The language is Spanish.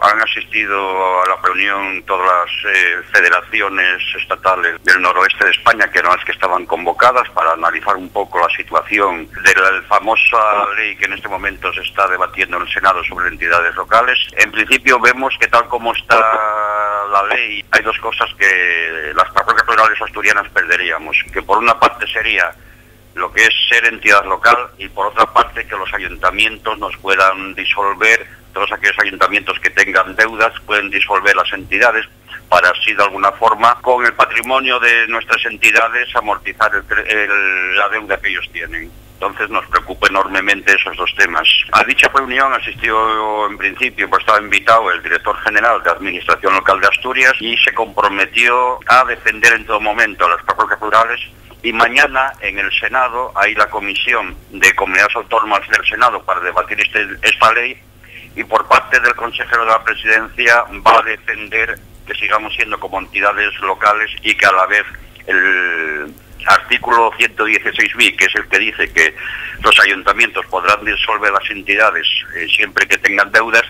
Han asistido a la reunión todas las federaciones estatales del noroeste de España, que eran las que estaban convocadas para analizar un poco la situación de la famosa ley que en este momento se está debatiendo en el Senado sobre entidades locales. En principio vemos que tal como está la ley, hay dos cosas que las parroquias rurales asturianas perderíamos, que por una parte sería lo que es ser entidad local y por otra parte que los ayuntamientos nos puedan disolver, todos aquellos ayuntamientos que tengan deudas pueden disolver las entidades para así de alguna forma con el patrimonio de nuestras entidades amortizar la deuda que ellos tienen. Entonces nos preocupa enormemente esos dos temas. A dicha reunión asistió en principio, pues estaba invitado el director general de Administración Local de Asturias y se comprometió a defender en todo momento a las parroquias rurales. Y mañana en el Senado hay la Comisión de Comunidades Autónomas del Senado para debatir esta ley y por parte del consejero de la Presidencia va a defender que sigamos siendo como entidades locales y que a la vez el artículo 116 bis, que es el que dice que los ayuntamientos podrán disolver las entidades siempre que tengan deudas,